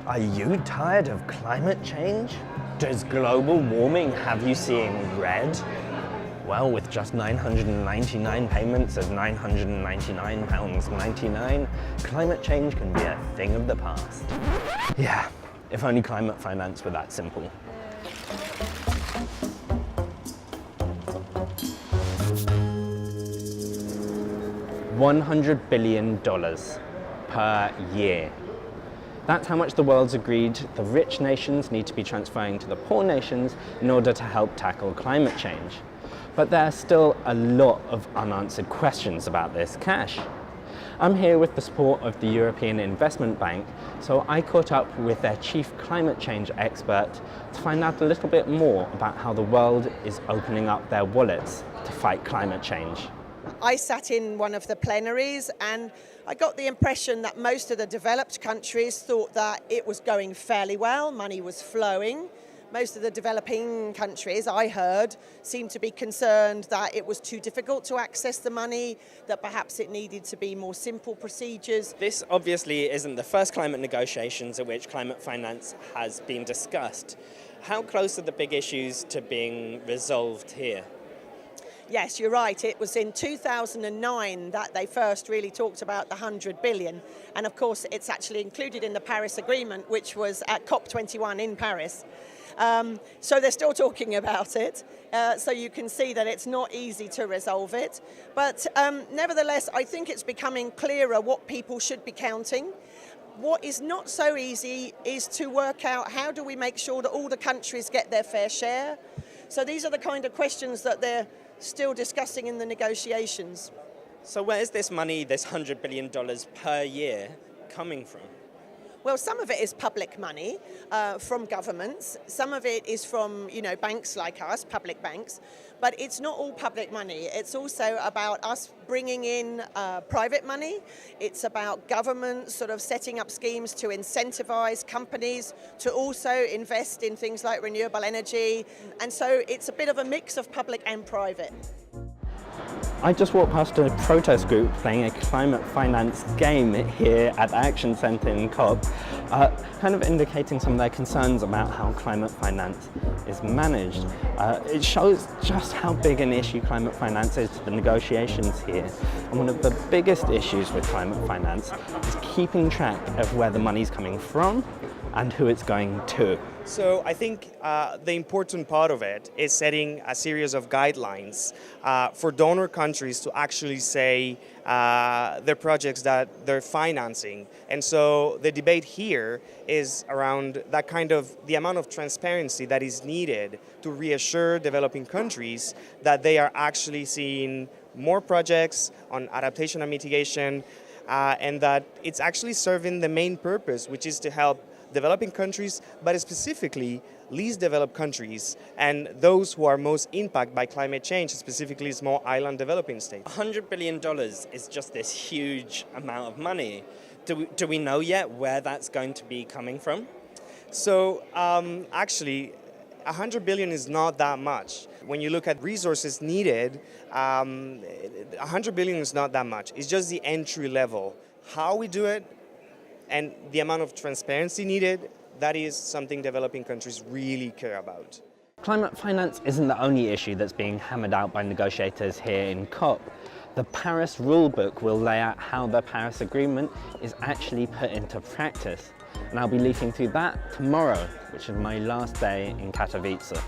Are you tired of climate change? Does global warming have you seeing red? Well, with just 999 payments of £999.99, climate change can be a thing of the past. Yeah, if only climate finance were that simple. $100 billion per year. That's how much the world's agreed the rich nations need to be transferring to the poor nations in order to help tackle climate change. But there are still a lot of unanswered questions about this cash. I'm here with the support of the European Investment Bank, so I caught up with their chief climate change expert to find out a little bit more about how the world is opening up their wallets to fight climate change. I sat in one of the plenaries and I got the impression that most of the developed countries thought that it was going fairly well, money was flowing. Most of the developing countries, I heard, seemed to be concerned that it was too difficult to access the money, that perhaps it needed to be more simple procedures. This obviously isn't the first climate negotiations at which climate finance has been discussed. How close are the big issues to being resolved here? Yes, you're right. It was in 2009 that they first really talked about the 100 billion. And of course, it's actually included in the Paris Agreement, which was at COP24 in Paris. So they're still talking about it. So you can see that it's not easy to resolve it. But nevertheless, I think it's becoming clearer what people should be counting. What is not so easy is to work out how do we make sure that all the countries get their fair share. So these are the kind of questions that they're still discussing in the negotiations. So where's this money, this $100 billion per year, coming from? Well, some of it is public money from governments. Some of it is from, banks like us, public banks. But it's not all public money. It's also about us bringing in private money. It's about governments sort of setting up schemes to incentivize companies to also invest in things like renewable energy. And so it's a bit of a mix of public and private. I just walked past a protest group playing a climate finance game here at the Action Centre in COP, kind of indicating some of their concerns about how climate finance is managed. It shows just how big an issue climate finance is to the negotiations here. And one of the biggest issues with climate finance is keeping track of where the money's coming from and who it's going to. So I think the important part of it is setting a series of guidelines for donor countries to actually say their projects that they're financing. And so the debate here is around that kind of the amount of transparency that is needed to reassure developing countries that they are actually seeing more projects on adaptation and mitigation and that it's actually serving the main purpose, which is to help developing countries, but specifically least developed countries and those who are most impacted by climate change, specifically small island developing states. $100 billion is just this huge amount of money. Do we know yet where that's going to be coming from? So actually, 100 billion is not that much. When you look at resources needed, 100 billion is not that much. It's just the entry level. How we do it, and the amount of transparency needed, that is something developing countries really care about. Climate finance isn't the only issue that's being hammered out by negotiators here in COP. The Paris rulebook will lay out how the Paris Agreement is actually put into practice. And I'll be leafing through that tomorrow, which is my last day in Katowice.